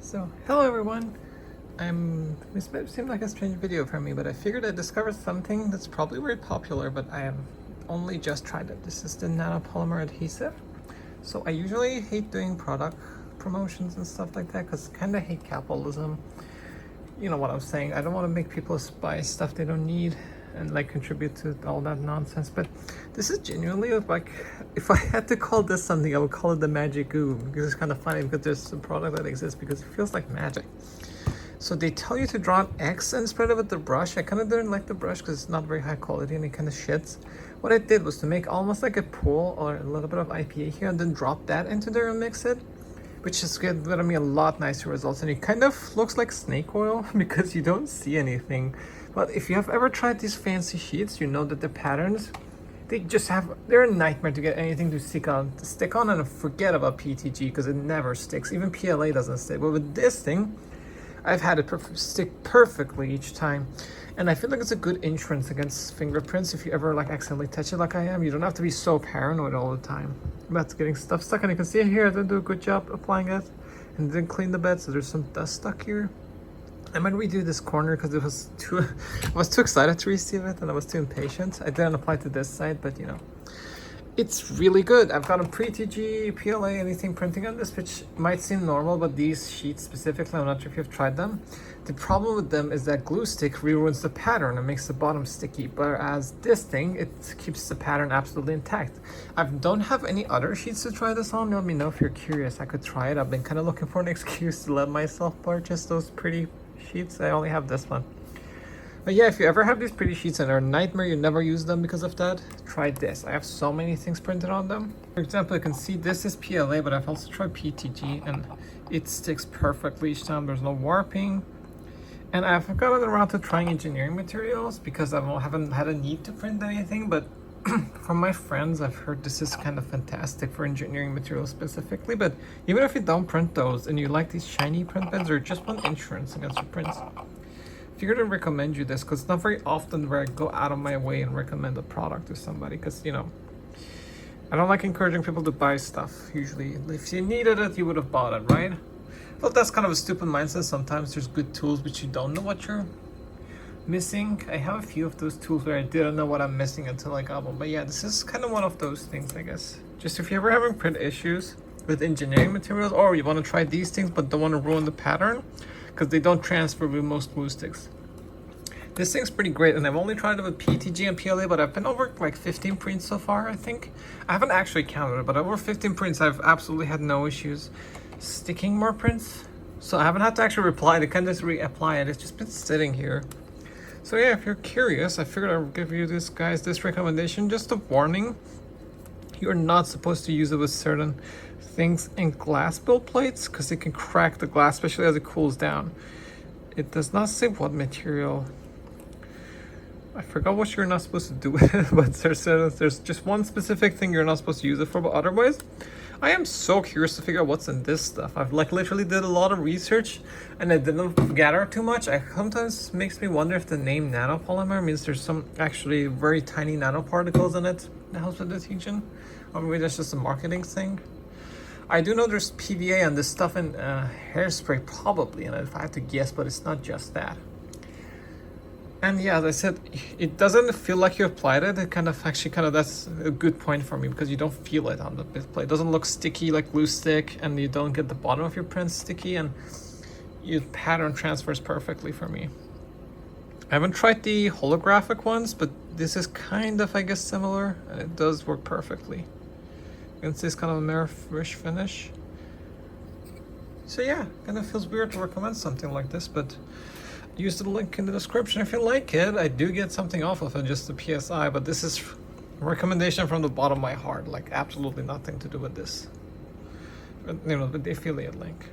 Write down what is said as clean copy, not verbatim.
So, hello everyone. This might seem like a strange video for me, but I figured I discovered something that's probably very popular, but I have only just tried it. This is the nanopolymer adhesive. So I usually hate doing product promotions and stuff like that because I kind of hate capitalism. You know what I'm saying. I don't want to make people buy stuff they don't need and like contribute to all that nonsense, but this is genuinely like, if I had to call this something, I would call it the magic goo, because it's kind of funny because there's a product that exists because it feels like magic. So they tell you to draw an X and spread it with the brush. I kind of didn't like the brush because it's not very high quality and it kind of shits. What I did was to make almost like a pool or a little bit of IPA here and then drop that into there and mix it, which is giving me a lot nicer results. And it kind of looks like snake oil because you don't see anything. But if you have ever tried these fancy sheets, you know that the patterns, they're a nightmare to get anything to stick on, and forget about PTG because it never sticks. Even PLA doesn't stick. But with this thing, I've had it stick perfectly each time. And I feel like it's a good insurance against fingerprints if you ever like accidentally touch it like I am. You don't have to be so paranoid all the time about getting stuff stuck. And you can see here, I didn't do a good job applying it and didn't clean the bed, so there's some dust stuck here. I might redo this corner because I was too excited to receive it and I was too impatient. I didn't apply to this side, but you know, it's really good. I've got a pre-TG, PLA, anything printing on this, which might seem normal, but these sheets specifically, I'm not sure if you've tried them. The problem with them is that glue stick ruins the pattern and makes the bottom sticky, whereas this thing, it keeps the pattern absolutely intact. I don't have any other sheets to try this on. Let me know if you're curious. I could try it. I've been kind of looking for an excuse to let myself purchase those pretty sheets. I only have this one. But yeah, if you ever have these pretty sheets and they're a nightmare, you never use them because of that, try this. I have so many things printed on them. For example, you can see this is PLA, but I've also tried PTG and it sticks perfectly each time. There's no warping. And I've gotten around to trying engineering materials because I haven't had a need to print anything, but from my friends, I've heard this is kind of fantastic for engineering materials specifically. But even if you don't print those and you like these shiny print pens or just want insurance against your prints, I figured I'd recommend you this because it's not very often where I go out of my way and recommend a product to somebody because, you know, I don't like encouraging people to buy stuff. Usually, if you needed it, you would have bought it, right? Well, that's kind of a stupid mindset. Sometimes there's good tools, but you don't know what you're missing. I have a few of those tools where I didn't know what I'm missing until I got one. But yeah, this is kind of one of those things, I guess. Just if you're ever having print issues with engineering materials, or you want to try these things but don't want to ruin the pattern because they don't transfer with most glue sticks. This thing's pretty great, and I've only tried it with PTG and PLA, but I've been over like 15 prints so far, I think. I haven't actually counted it, but over 15 prints, I've absolutely had no issues sticking more prints. So I haven't had to actually reply. They kind of just reapply it. It's just been sitting here. So yeah, if you're curious, I figured I'd give you this recommendation. Just a warning, you're not supposed to use it with certain things in glass build plates because it can crack the glass, especially as it cools down. It does not say what material. I forgot what you're not supposed to do with it, but there's just one specific thing you're not supposed to use it for, but otherwise, I am so curious to figure out what's in this stuff. I've like literally did a lot of research and I didn't gather too much. I sometimes makes me wonder if the name nanopolymer means there's some actually very tiny nanoparticles in it that helps with adhesion, or maybe that's just a marketing thing. I do know there's PVA and this stuff in hairspray probably, and if I had to guess, but it's not just that. And yeah, as I said, it doesn't feel like you applied it. It kind of that's a good point for me because you don't feel it on the display. It doesn't look sticky like glue stick, and you don't get the bottom of your print sticky, and your pattern transfers perfectly for me. I haven't tried the holographic ones, but this is kind of, I guess, similar, and it does work perfectly. You can see it's kind of a mirror-ish finish. So yeah, kind of feels weird to recommend something like this, but use the link in the description if you like it. I do get something off of it, just the PSI, but this is a recommendation from the bottom of my heart, like absolutely nothing to do with this. But, you know, with the affiliate link.